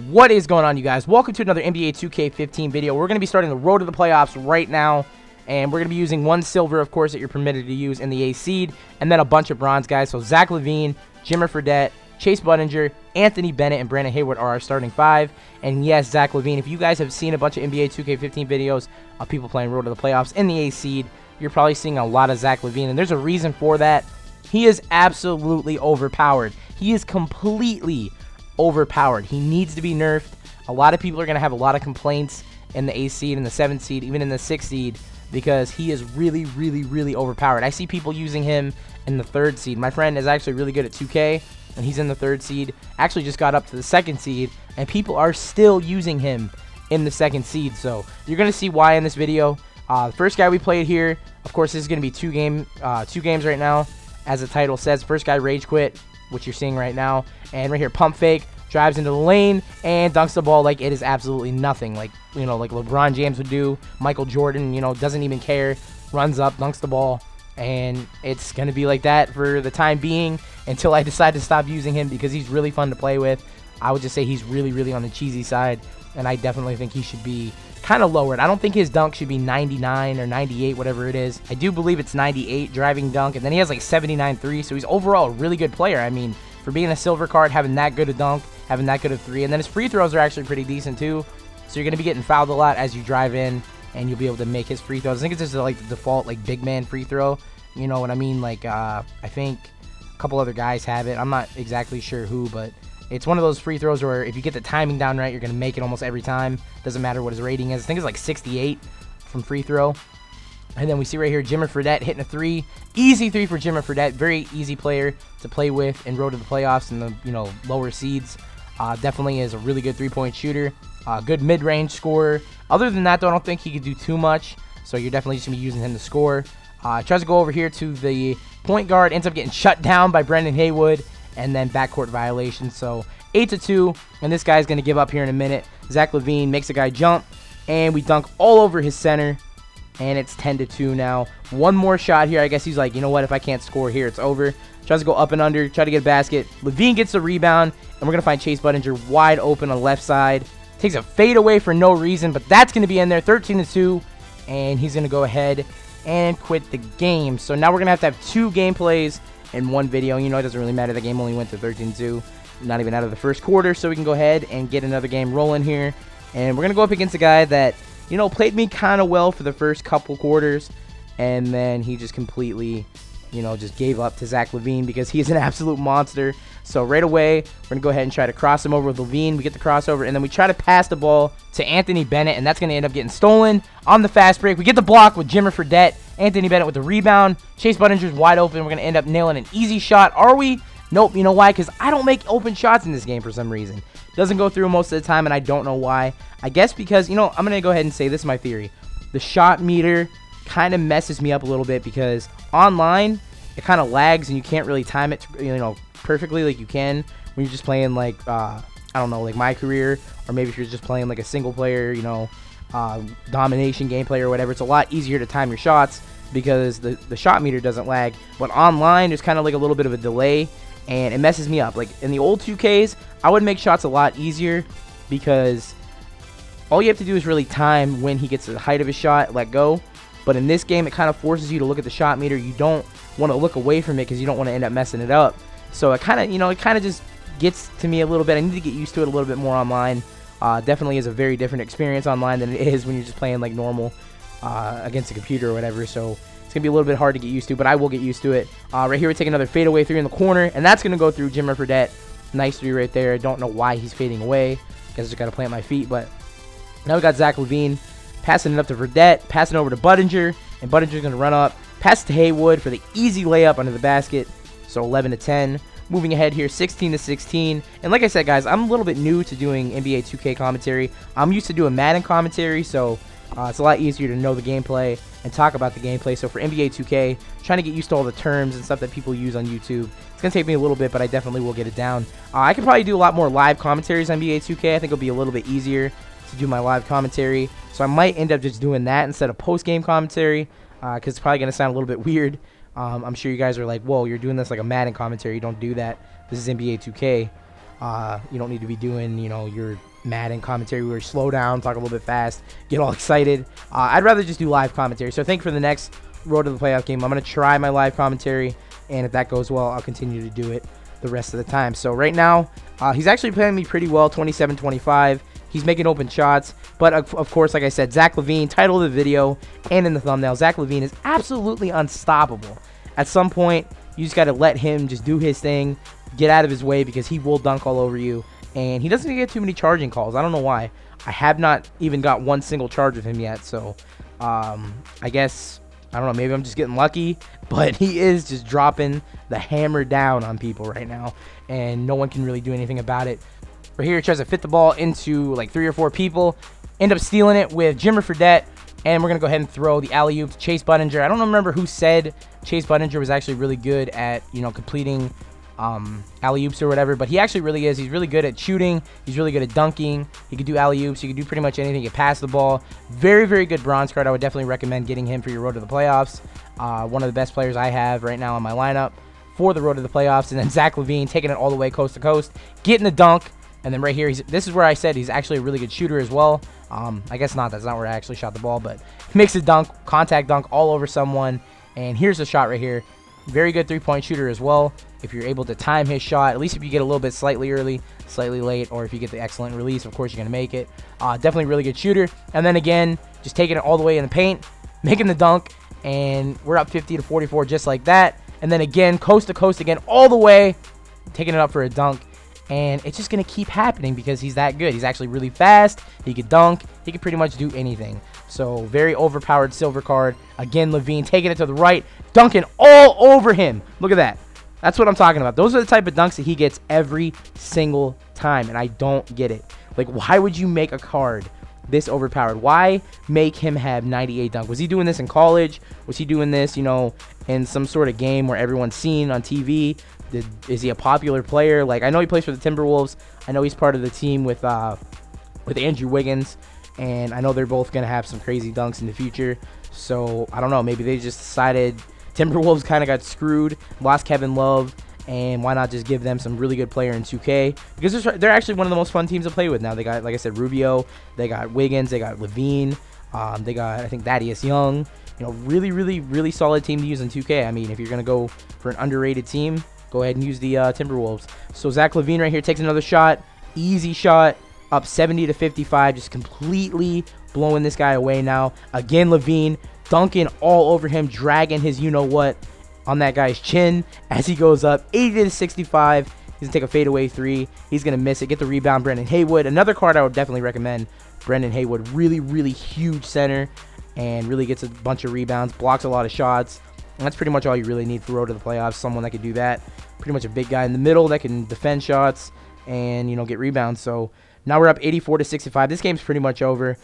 What is going on, you guys? Welcome to another NBA 2K15 video. We're going to be starting the road to the playoffs right now, and we're going to be using one silver, of course, that you're permitted to use in the A seed, and then a bunch of bronze guys. So Zach LaVine, Jimmer Fredette, Chase Budinger, Anthony Bennett, and Brandon Haywood are our starting five. And yes, Zach LaVine, if you guys have seen a bunch of NBA 2K15 videos of people playing road to the playoffs in the A seed, you're probably seeing a lot of Zach LaVine, and there's a reason for that. He is absolutely overpowered. He is completely overpowered. He needs to be nerfed. A lot of people are going to have a lot of complaints in the 8th seed, in the 7th seed, even in the 6th seed, because he is really overpowered. I see people using him in the 3rd seed. My friend is actually really good at 2K, and he's in the 3rd seed. Actually just got up to the 2nd seed, and people are still using him in the 2nd seed. So you're going to see why in this video. The first guy we played here, of course, this is going to be two games right now. As the title says, first guy rage quit, which you're seeing right now, and right here pump fake, drives into the lane and dunks the ball like it is absolutely nothing, like, you know, like LeBron James would do. Michael Jordan, you know, doesn't even care, runs up, dunks the ball, and it's gonna be like that for the time being until I decide to stop using him, because he's really fun to play with. I would just say he's really on the cheesy side, and I definitely think he should be kind of lowered. I don't think his dunk should be 99 or 98, whatever it is. I do believe it's 98 driving dunk, and then he has like 79 3, so he's overall a really good player. I mean, for being a silver card, having that good a dunk, having that good a 3, and then his free throws are actually pretty decent too. So you're going to be getting fouled a lot as you drive in, and you'll be able to make his free throws. I think it's just like the default like big man free throw. You know what I mean? Like I think a couple other guys have it. I'm not exactly sure who, but it's one of those free throws where if you get the timing down right, you're going to make it almost every time. Doesn't matter what his rating is. I think it's like 68 from free throw. And then we see right here Jimmer Fredette hitting a 3. Easy 3 for Jimmer Fredette. Very easy player to play with and road to the playoffs in the, you know, lower seeds. Definitely is a really good three-point shooter. Good mid-range scorer. Other than that, though, I don't think he could do too much. So you're definitely just going to be using him to score. Tries to go over here to the point guard. Ends up getting shut down by Brandon Haywood. And then backcourt violation. So 8-2. And this guy's going to give up here in a minute. Zach LaVine makes a guy jump. And we dunk all over his center. And it's 10-2 now. One more shot here. I guess he's like, you know what? If I can't score here, it's over. Tries to go up and under. Try to get a basket. LaVine gets the rebound. And we're going to find Chase Budinger wide open on the left side. Takes a fade away for no reason. But that's going to be in there. 13-2. And he's going to go ahead and quit the game. So now we're going to have 2 gameplays in one video. You know, it doesn't really matter. The game only went to 13-2. Not even out of the first quarter. So we can go ahead and get another game rolling here. And we're going to go up against a guy that, you know, played me kind of well for the first couple quarters, and then he just completely, you know, just gave up to Zach LaVine because he's an absolute monster. So right away, we're going to go ahead and try to cross him over with LaVine. We get the crossover, and then we try to pass the ball to Anthony Bennett, and that's going to end up getting stolen on the fast break. We get the block with Jimmer Fredette. Anthony Bennett with the rebound. Chase Budinger's wide open. We're going to end up nailing an easy shot. Are we? Nope. You know why? Because I don't make open shots in this game for some reason. Doesn't go through most of the time, and I don't know why. I guess because, you know, I'm going to go ahead and say this is my theory. The shot meter kind of messes me up a little bit because online, it kind of lags and you can't really time it, you know, perfectly like you can when you're just playing like, I don't know, like my career, or maybe if you're just playing like a single player, you know, domination gameplay or whatever. It's a lot easier to time your shots because the shot meter doesn't lag. But online, there's kind of like a little bit of a delay, and it messes me up. Like in the old 2Ks, I would make shots a lot easier because all you have to do is really time when he gets to the height of his shot, let go. But in this game, it kind of forces you to look at the shot meter. You don't want to look away from it because you don't want to end up messing it up. So it kind of, you know, it kind of just gets to me a little bit. I need to get used to it a little bit more online. Definitely is a very different experience online than it is when you're just playing like normal against a computer or whatever. So it's going to be a little bit hard to get used to, but I will get used to it. Right here, we take another fadeaway 3 in the corner, and that's going to go through Jimmer Fredette. Nice 3 right there. I don't know why he's fading away. Guess I just got to plant my feet, but now we got Zach LaVine passing it up to Fredette, passing over to Budinger, and Budinger's going to run up, pass to Haywood for the easy layup under the basket. So 11-10. Moving ahead here, 16-16. And like I said, guys, I'm a little bit new to doing NBA 2K commentary. I'm used to doing Madden commentary, so it's a lot easier to know the gameplay and talk about the gameplay. So for NBA 2K, trying to get used to all the terms and stuff that people use on YouTube. It's going to take me a little bit, but I definitely will get it down. I could probably do a lot more live commentaries on NBA 2K. I think it'll be a little bit easier to do my live commentary. So I might end up just doing that instead of post-game commentary because it's probably going to sound a little bit weird. I'm sure you guys are like, whoa, you're doing this like a Madden commentary. You don't do that. This is NBA 2K. You don't need to be doing, you know, your Madden commentary where you slow down, talk a little bit fast, get all excited. I'd rather just do live commentary. So I think for the next Road to the Playoff game, I'm going to try my live commentary, and if that goes well, I'll continue to do it the rest of the time. So right now, he's actually playing me pretty well, 27-25. He's making open shots, but of course, like I said, Zach LaVine, title of the video and in the thumbnail, Zach LaVine is absolutely unstoppable. At some point, you just got to let him just do his thing, get out of his way, because he will dunk all over you, and he doesn't get too many charging calls. I don't know why. I have not even got one single charge with him yet, so I guess, I don't know, maybe I'm just getting lucky, but he is just dropping the hammer down on people right now, and no one can really do anything about it. Right here, he tries to fit the ball into like 3 or 4 people, end up stealing it with Jimmer Fredette, and we're going to go ahead and throw the alley-oop to Chase Budinger. I don't remember who said Chase Budinger was actually really good at, you know, completing alley-oops or whatever, but he actually really is. He's really good at shooting. He's really good at dunking. He can do alley-oops. He can do pretty much anything. He can pass the ball. Very, very good bronze card. I would definitely recommend getting him for your Road to the Playoffs. One of the best players I have right now on my lineup for the Road to the Playoffs. And then Zach LaVine taking it all the way coast to coast, getting the dunk. And then right here, this is where I said he's actually a really good shooter as well. I guess not. That's not where I actually shot the ball, but he makes a dunk, contact dunk all over someone. And here's the shot right here. Very good three-point shooter as well. If you're able to time his shot, at least if you get a little bit slightly early, slightly late, or if you get the excellent release, of course you're going to make it. Definitely really good shooter. And then again, just taking it all the way in the paint, making the dunk, and we're up 50-44 just like that. And then again, coast to coast again, all the way, taking it up for a dunk. And it's just going to keep happening because he's that good. He's actually really fast. He could dunk. He could pretty much do anything. So, very overpowered silver card. Again, LaVine taking it to the right, dunking all over him. Look at that. That's what I'm talking about. Those are the type of dunks that he gets every single time, and I don't get it. Like, why would you make a card this overpowered? Why make him have 98 dunk? Was he doing this in college? Was he doing this, you know, in some sort of game where everyone's seen on TV? Is he a popular player? Like, I know he plays for the Timberwolves. I know he's part of the team with Andrew Wiggins, and I know they're both going to have some crazy dunks in the future. So, I don't know. Maybe they just decided Timberwolves kind of got screwed, lost Kevin Love, and why not just give them some really good player in 2K? Because they're actually one of the most fun teams to play with now. They got, like I said, Rubio. They got Wiggins. They got LaVine. They got, I think, Thaddeus Young. You know, really, really, really solid team to use in 2K. I mean, if you're going to go for an underrated team, go ahead and use the Timberwolves. So Zach LaVine right here takes another shot. Easy shot. Up 70-55. Just completely blowing this guy away now. Again, LaVine dunking all over him. Dragging his you-know-what on that guy's chin as he goes up. 80-65. He's going to take a fadeaway 3. He's going to miss it. Get the rebound, Brendan Haywood. Another card I would definitely recommend. Brendan Haywood. Really, really huge center. And really gets a bunch of rebounds. Blocks a lot of shots. And that's pretty much all you really need for Road to the Playoffs. Someone that can do that. Pretty much a big guy in the middle that can defend shots and, you know, get rebounds. So now we're up 84-65. This game's pretty much over.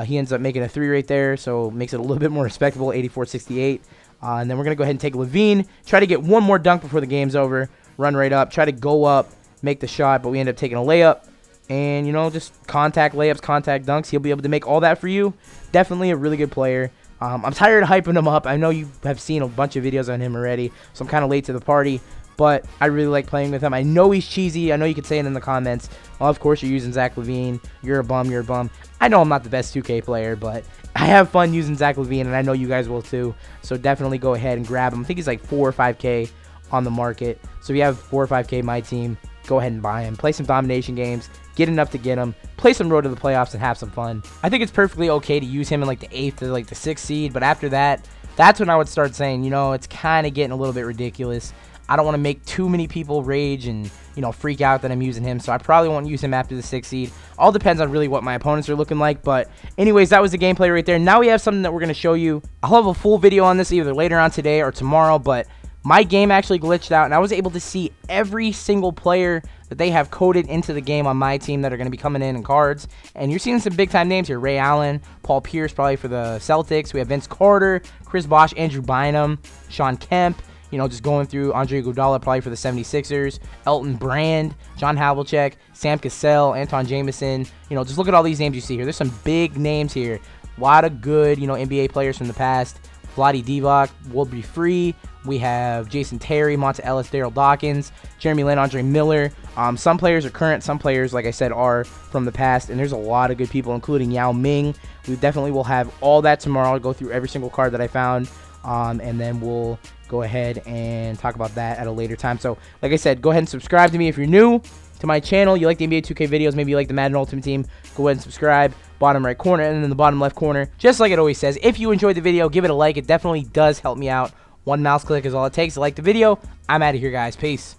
He ends up making a 3 right there, so makes it a little bit more respectable, 84-68. And then we're going to go ahead and take LaVine. Try to get one more dunk before the game's over. Run right up. Try to go up, make the shot, but we end up taking a layup. And, you know, just contact layups, contact dunks. He'll be able to make all that for you. Definitely a really good player. I'm tired of hyping him up. I know you have seen a bunch of videos on him already, so I'm kind of late to the party. But I really like playing with him. I know he's cheesy. I know you could say it in the comments. Well, of course, you're using Zach LaVine. You're a bum. You're a bum. I know I'm not the best 2K player, but I have fun using Zach LaVine, and I know you guys will too. So definitely go ahead and grab him. I think he's like 4 or 5K on the market. So if you have 4 or 5K my team, go ahead and buy him. Play some domination games. Get enough to get him. Play some Road to the Playoffs and have some fun. I think it's perfectly okay to use him in like the 8th to like the 6th seed, but after that, that's when I would start saying, you know, it's kind of getting a little bit ridiculous. I don't want to make too many people rage and, you know, freak out that I'm using him, so I probably won't use him after the 6th seed. All depends on really what my opponents are looking like, but anyways, that was the gameplay right there. Now we have something that we're going to show you. I'll have a full video on this either later on today or tomorrow, but my game actually glitched out, and I was able to see every single player that they have coded into the game on my team that are going to be coming in cards. And you're seeing some big-time names here. Ray Allen, Paul Pierce probably for the Celtics. We have Vince Carter, Chris Bosh, Andrew Bynum, Sean Kemp. You know, just going through Andre Iguodala probably for the 76ers, Elton Brand, John Havlicek, Sam Cassell, Anton Jameson. You know, just look at all these names you see here. There's some big names here. A lot of good, you know, NBA players from the past. Vlade Divac will be free. We have Jason Terry, Monta Ellis, Daryl Dawkins, Jeremy Lin, Andre Miller. Some players are current. Some players, like I said, are from the past. And there's a lot of good people, including Yao Ming. We definitely will have all that tomorrow. I'll go through every single card that I found. And then we'll go ahead and talk about that at a later time. So, like I said, go ahead and subscribe to me if you're new to my channel. You like the NBA 2K videos, maybe you like the Madden Ultimate Team, go ahead and subscribe. Bottom right corner, and then in the bottom left corner, just like it always says, if you enjoyed the video, give it a like. It definitely does help me out. One mouse click is all it takes to like the video. I'm out of here, guys. Peace.